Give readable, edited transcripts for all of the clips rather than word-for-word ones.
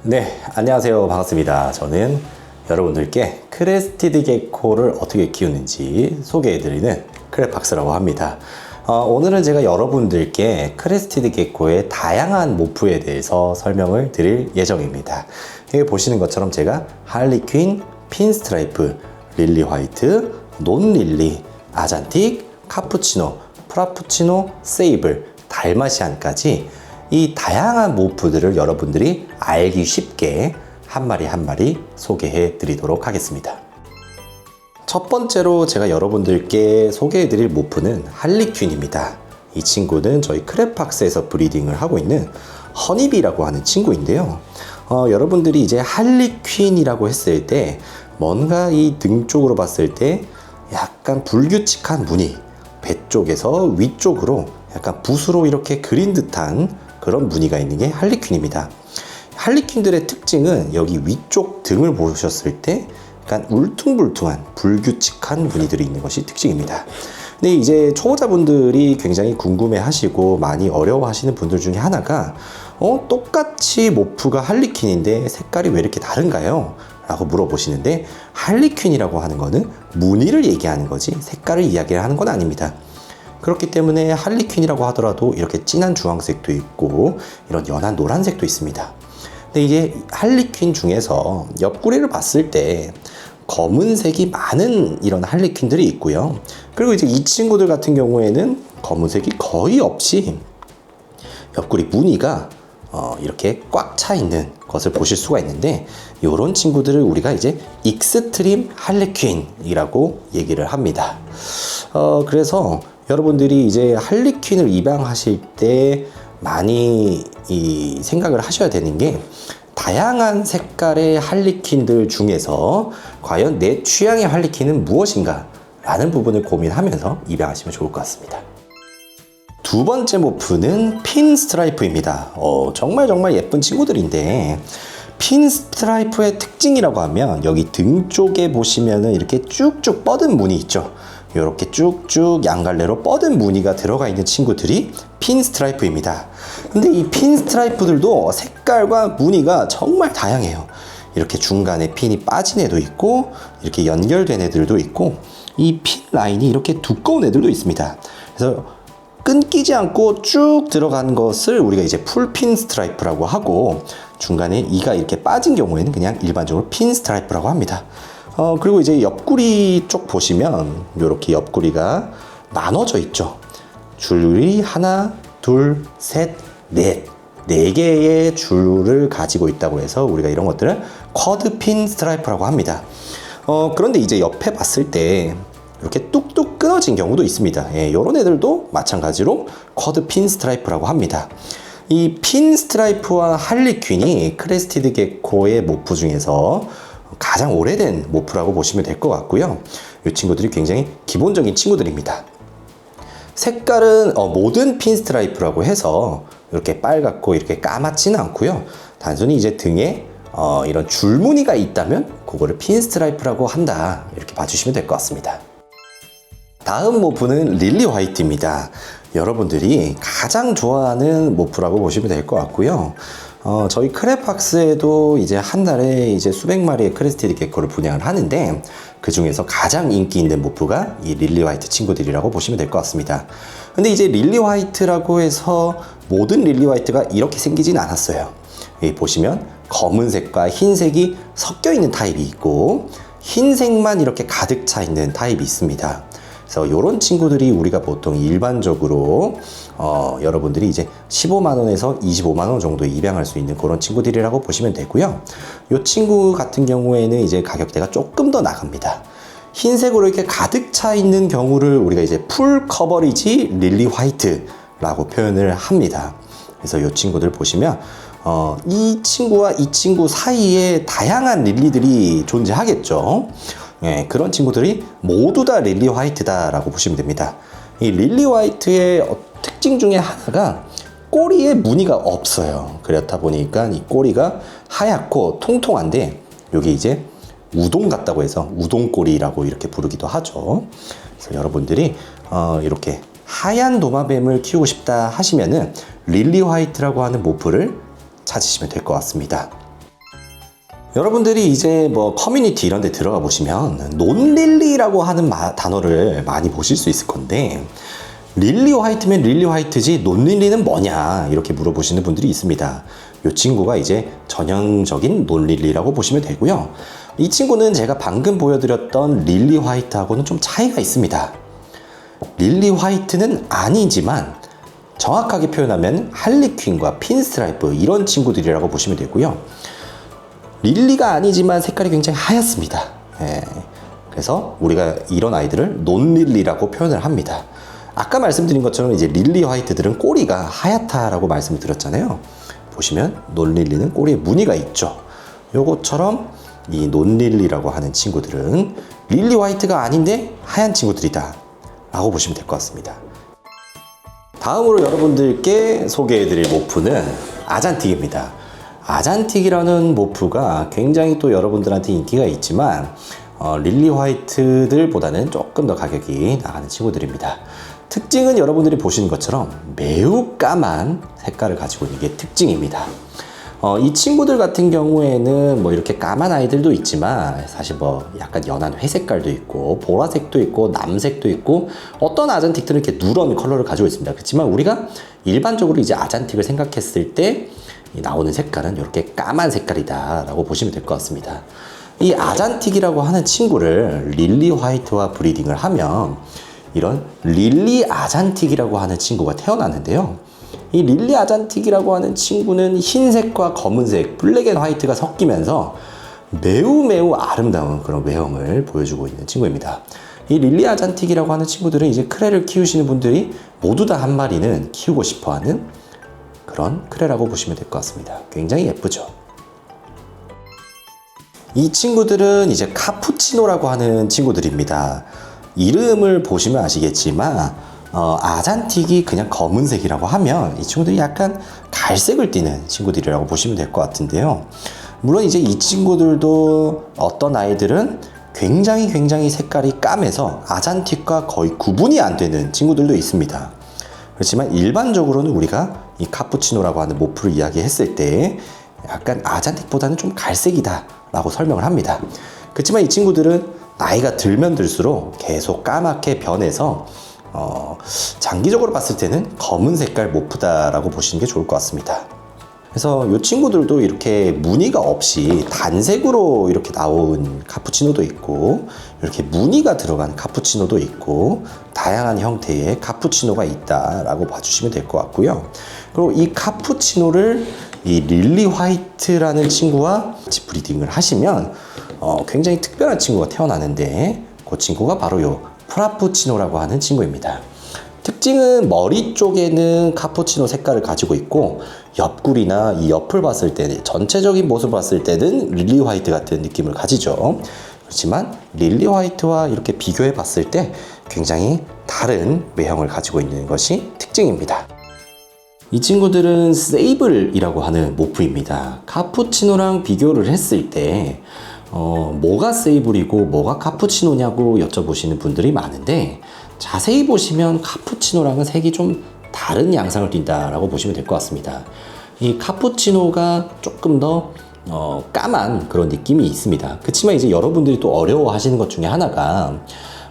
네, 안녕하세요. 반갑습니다. 저는 여러분들께 크레스티드 게코를 어떻게 키우는지 소개해드리는 크레박스라고 합니다. 오늘은 제가 여러분들께 크레스티드 게코의 다양한 모프에 대해서 설명을 드릴 예정입니다. 여기 보시는 것처럼 제가 할리퀸, 핀스트라이프, 릴리 화이트, 논릴리, 아잔틱, 카푸치노, 프라푸치노, 세이블, 달마시안까지 이 다양한 모프들을 여러분들이 알기 쉽게 한 마리 한 마리 소개해 드리도록 하겠습니다. 첫 번째로 제가 여러분들께 소개해 드릴 모프는 할리퀸입니다. 이 친구는 저희 크레박스에서 브리딩을 하고 있는 허니비라고 하는 친구인데요. 여러분들이 이제 할리퀸이라고 했을 때 뭔가 이 등 쪽으로 봤을 때 약간 불규칙한 무늬, 배 쪽에서 위쪽으로 약간 붓으로 이렇게 그린 듯한 그런 무늬가 있는 게 할리퀸입니다. 할리퀸들의 특징은 여기 위쪽 등을 보셨을 때 약간 울퉁불퉁한 불규칙한 무늬들이 있는 것이 특징입니다. 근데 이제 초보자분들이 굉장히 궁금해 하시고 많이 어려워 하시는 분들 중에 하나가 똑같이 모프가 할리퀸인데 색깔이 왜 이렇게 다른가요? 라고 물어보시는데, 할리퀸이라고 하는 거는 무늬를 얘기하는 거지 색깔을 이야기를 하는 건 아닙니다. 그렇기 때문에 할리퀸이라고 하더라도 이렇게 진한 주황색도 있고 이런 연한 노란색도 있습니다. 근데 이제 할리퀸 중에서 옆구리를 봤을 때 검은색이 많은 이런 할리퀸들이 있고요. 그리고 이제 이 친구들 같은 경우에는 검은색이 거의 없이 옆구리 무늬가 이렇게 꽉 차 있는 것을 보실 수가 있는데, 이런 친구들을 우리가 이제 익스트림 할리퀸이라고 얘기를 합니다. 그래서 여러분들이 이제 할리퀸을 입양하실 때 많이 생각을 하셔야 되는 게, 다양한 색깔의 할리퀸들 중에서 과연 내 취향의 할리퀸은 무엇인가 라는 부분을 고민하면서 입양하시면 좋을 것 같습니다. 두 번째 모프는 핀스트라이프입니다. 정말 예쁜 친구들인데, 핀스트라이프의 특징이라고 하면 여기 등 쪽에 보시면은 이렇게 쭉쭉 뻗은 무늬 있죠. 이렇게 쭉쭉 양갈래로 뻗은 무늬가 들어가 있는 친구들이 핀스트라이프입니다. 근데 이 핀스트라이프들도 색깔과 무늬가 정말 다양해요. 이렇게 중간에 핀이 빠진 애도 있고 이렇게 연결된 애들도 있고, 이 핀 라인이 이렇게 두꺼운 애들도 있습니다. 그래서 끊기지 않고 쭉 들어간 것을 우리가 이제 풀 핀스트라이프라고 하고, 중간에 이가 이렇게 빠진 경우에는 그냥 일반적으로 핀스트라이프라고 합니다. 그리고 이제 옆구리 쪽 보시면 이렇게 옆구리가 나눠져 있죠. 줄이 하나, 둘, 셋, 넷. 4개의 줄을 가지고 있다고 해서 우리가 이런 것들을 쿼드 핀 스트라이프라고 합니다. 그런데 이제 옆에 봤을 때 이렇게 뚝뚝 끊어진 경우도 있습니다. 이런 애들도 마찬가지로 쿼드 핀 스트라이프라고 합니다. 이 핀 스트라이프와 할리퀸이 크레스티드 게코의 모프 중에서 가장 오래된 모프라고 보시면 될 것 같고요. 이 친구들이 굉장히 기본적인 친구들입니다. 색깔은 모든 핀스트라이프라고 해서 이렇게 빨갛고 이렇게 까맣지는 않고요. 단순히 이제 등에 이런 줄무늬가 있다면 그거를 핀스트라이프라고 한다, 이렇게 봐주시면 될 것 같습니다. 다음 모프는 릴리 화이트입니다. 여러분들이 가장 좋아하는 모프라고 보시면 될 것 같고요. 저희 크레박스에도 이제 한 달에 이제 수백 마리의 크레스티드 게코를 분양을 하는데, 그 중에서 가장 인기 있는 모프가 이 릴리 화이트 친구들이라고 보시면 될 것 같습니다. 근데 이제 릴리 화이트라고 해서 모든 릴리 화이트가 이렇게 생기진 않았어요. 여기 보시면 검은색과 흰색이 섞여 있는 타입이 있고, 흰색만 이렇게 가득 차 있는 타입이 있습니다. 그래서 이런 친구들이 우리가 보통 일반적으로 여러분들이 이제 15만원에서 25만원 정도 입양할 수 있는 그런 친구들이라고 보시면 되고요. 이 친구 같은 경우에는 이제 가격대가 조금 더 나갑니다. 흰색으로 이렇게 가득 차 있는 경우를 우리가 이제 풀 커버리지 릴리 화이트라고 표현을 합니다. 그래서 이 친구들 보시면 이 친구와 이 친구 사이에 다양한 릴리들이 존재하겠죠. 그런 친구들이 모두 다 릴리 화이트다 라고 보시면 됩니다. 이 릴리 화이트의 특징 중에 하나가 꼬리에 무늬가 없어요. 그렇다 보니까 이 꼬리가 하얗고 통통한데, 여기 이제 우동 같다고 해서 우동꼬리라고 이렇게 부르기도 하죠. 그래서 여러분들이 이렇게 하얀 도마뱀을 키우고 싶다 하시면은 릴리 화이트라고 하는 모프를 찾으시면 될 것 같습니다. 여러분들이 이제 뭐 커뮤니티 이런 데 들어가 보시면 논릴리라고 하는 단어를 많이 보실 수 있을 건데, 릴리 화이트면 릴리 화이트지 논릴리는 뭐냐 이렇게 물어보시는 분들이 있습니다. 이 친구가 이제 전형적인 논릴리라고 보시면 되고요. 이 친구는 제가 방금 보여드렸던 릴리 화이트하고는 좀 차이가 있습니다. 릴리 화이트는 아니지만 정확하게 표현하면 할리퀸과 핀스트라이프 이런 친구들이라고 보시면 되고요. 릴리가 아니지만 색깔이 굉장히 하얗습니다. 예. 그래서 우리가 이런 아이들을 논릴리라고 표현을 합니다. 아까 말씀드린 것처럼 이제 릴리 화이트들은 꼬리가 하얗다라고 말씀을 드렸잖아요. 보시면 논릴리는 꼬리에 무늬가 있죠. 요것처럼 이 논릴리라고 하는 친구들은 릴리 화이트가 아닌데 하얀 친구들이다 라고 보시면 될 것 같습니다. 다음으로 여러분들께 소개해드릴 모프는 아잔틱입니다. 아잔틱이라는 모프가 굉장히 또 여러분들한테 인기가 있지만 릴리 화이트들보다는 조금 더 가격이 나가는 친구들입니다. 특징은 여러분들이 보시는 것처럼 매우 까만 색깔을 가지고 있는 게 특징입니다. 이 친구들 같은 경우에는 뭐 이렇게 까만 아이들도 있지만 사실 뭐 약간 연한 회색깔도 있고 보라색도 있고 남색도 있고 어떤 아잔틱들은 이렇게 누런 컬러를 가지고 있습니다. 그렇지만 우리가 일반적으로 이제 아잔틱을 생각했을 때 나오는 색깔은 이렇게 까만 색깔이다 라고 보시면 될 것 같습니다. 이 아잔틱이라고 하는 친구를 릴리 화이트와 브리딩을 하면 이런 릴리 아잔틱이라고 하는 친구가 태어나는데요. 이 릴리 아잔틱이라고 하는 친구는 흰색과 검은색, 블랙 앤 화이트가 섞이면서 매우 아름다운 그런 외형을 보여주고 있는 친구입니다. 이 릴리 아잔틱이라고 하는 친구들은 이제 크레를 키우시는 분들이 모두 다 한 마리는 키우고 싶어 하는 그런 크레라고 보시면 될 것 같습니다. 굉장히 예쁘죠. 이 친구들은 이제 카푸치노라고 하는 친구들입니다. 이름을 보시면 아시겠지만 아잔틱이 그냥 검은색이라고 하면 이 친구들이 약간 갈색을 띠는 친구들이라고 보시면 될 것 같은데요. 물론 이제 이 친구들도 어떤 아이들은 굉장히 색깔이 까매서 아잔틱과 거의 구분이 안 되는 친구들도 있습니다. 그렇지만 일반적으로는 우리가 이 카푸치노라고 하는 모프를 이야기했을 때 약간 아잔틱보다는 좀 갈색이다 라고 설명을 합니다. 그렇지만 이 친구들은 나이가 들면 들수록 계속 까맣게 변해서 장기적으로 봤을 때는 검은 색깔 모프다라고 보시는 게 좋을 것 같습니다. 그래서 이 친구들도 이렇게 무늬가 없이 단색으로 이렇게 나온 카푸치노도 있고 이렇게 무늬가 들어간 카푸치노도 있고 다양한 형태의 카푸치노가 있다라고 봐주시면 될 것 같고요. 그리고 이 카푸치노를 이 릴리 화이트라는 친구와 같이 브리딩을 하시면 굉장히 특별한 친구가 태어나는데 그 친구가 바로 이 프라푸치노라고 하는 친구입니다. 특징은 머리 쪽에는 카푸치노 색깔을 가지고 있고 옆구리나 이 옆을 봤을 때 전체적인 모습을 봤을 때는 릴리 화이트 같은 느낌을 가지죠. 그렇지만 릴리 화이트와 이렇게 비교해 봤을 때 굉장히 다른 외형을 가지고 있는 것이 특징입니다. 이 친구들은 세이블이라고 하는 모프입니다. 카푸치노랑 비교를 했을 때 뭐가 세이블이고 뭐가 카푸치노냐고 여쭤보시는 분들이 많은데 자세히 보시면 카푸치노랑은 색이 좀 다른 양상을 띈다라고 보시면 될 것 같습니다. 이 카푸치노가 조금 더 까만 그런 느낌이 있습니다. 그렇지만 이제 여러분들이 또 어려워하시는 것 중에 하나가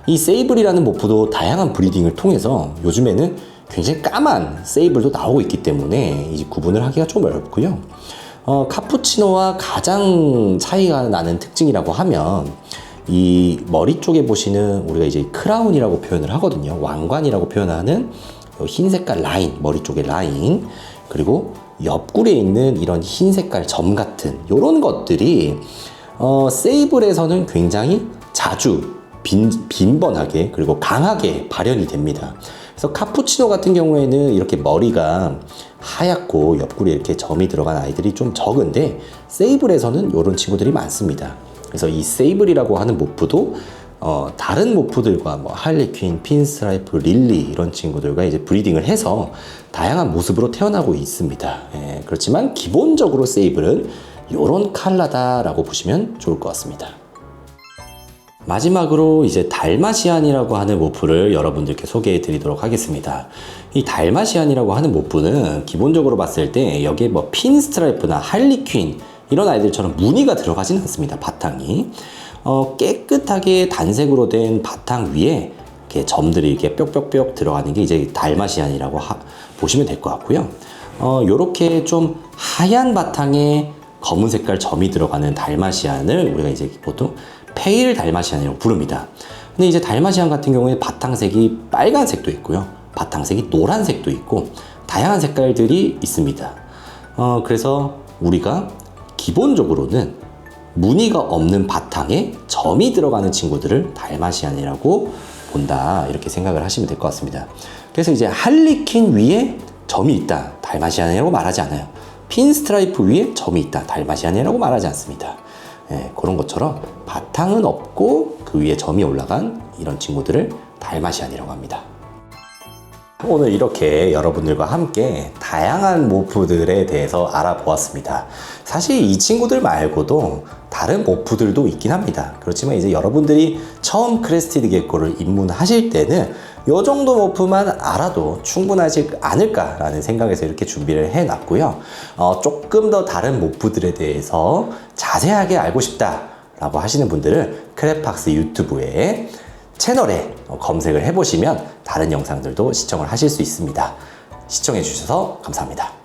이 세이블이라는 모프도 다양한 브리딩을 통해서 요즘에는 굉장히 까만 세이블도 나오고 있기 때문에 이제 구분을 하기가 좀 어렵고요. 카푸치노와 가장 차이가 나는 특징이라고 하면 이 머리 쪽에 보시는 우리가 이제 크라운이라고 표현을 하거든요. 왕관이라고 표현하는 흰 색깔 라인, 머리 쪽에 라인, 그리고 옆구리에 있는 이런 흰 색깔 점 같은 이런 것들이 세이블에서는 굉장히 자주 빈번하게 그리고 강하게 발현이 됩니다. 그래서 카푸치노 같은 경우에는 이렇게 머리가 하얗고 옆구리에 이렇게 점이 들어간 아이들이 좀 적은데 세이블에서는 이런 친구들이 많습니다. 그래서 이 세이블이라고 하는 모프도 다른 모프들과 뭐 할리퀸, 핀스트라이프, 릴리 이런 친구들과 이제 브리딩을 해서 다양한 모습으로 태어나고 있습니다. 예, 그렇지만 기본적으로 세이블은 이런 컬러다라고 보시면 좋을 것 같습니다. 마지막으로 이제 달마시안이라고 하는 모프를 여러분들께 소개해 드리도록 하겠습니다. 이 달마시안이라고 하는 모프는 기본적으로 봤을 때 여기에 뭐 핀스트라이프나 할리퀸 이런 아이들처럼 무늬가 들어가진 않습니다. 바탕이 깨끗하게 단색으로 된 바탕 위에 이렇게 점들이 이렇게 뾱뾱뾱 들어가는 게 이제 달마시안이라고 보시면 될 것 같고요. 요렇게 좀 하얀 바탕에 검은 색깔 점이 들어가는 달마시안을 우리가 이제 보통 페일 달마시안이라고 부릅니다. 근데 이제 달마시안 같은 경우에 바탕색이 빨간색도 있고요. 바탕색이 노란색도 있고 다양한 색깔들이 있습니다. 그래서 우리가 기본적으로는 무늬가 없는 바탕에 점이 들어가는 친구들을 달마시안이라고 본다, 이렇게 생각을 하시면 될 것 같습니다. 그래서 이제 할리퀸 위에 점이 있다, 달마시안이라고 말하지 않아요. 핀 스트라이프 위에 점이 있다, 달마시안이라고 말하지 않습니다. 그런 것처럼 바탕은 없고 그 위에 점이 올라간 이런 친구들을 달마시안이라고 합니다. 오늘 이렇게 여러분들과 함께 다양한 모프들에 대해서 알아보았습니다. 사실 이 친구들 말고도 다른 모프들도 있긴 합니다. 그렇지만 이제 여러분들이 처음 크레스티드 게코를 입문하실 때는 이 정도 모프만 알아도 충분하지 않을까라는 생각에서 이렇게 준비를 해놨고요. 조금 더 다른 모프들에 대해서 자세하게 알고 싶다라고 하시는 분들은 크랩박스 유튜브에 채널에 검색을 해보시면 다른 영상들도 시청을 하실 수 있습니다. 시청해 주셔서 감사합니다.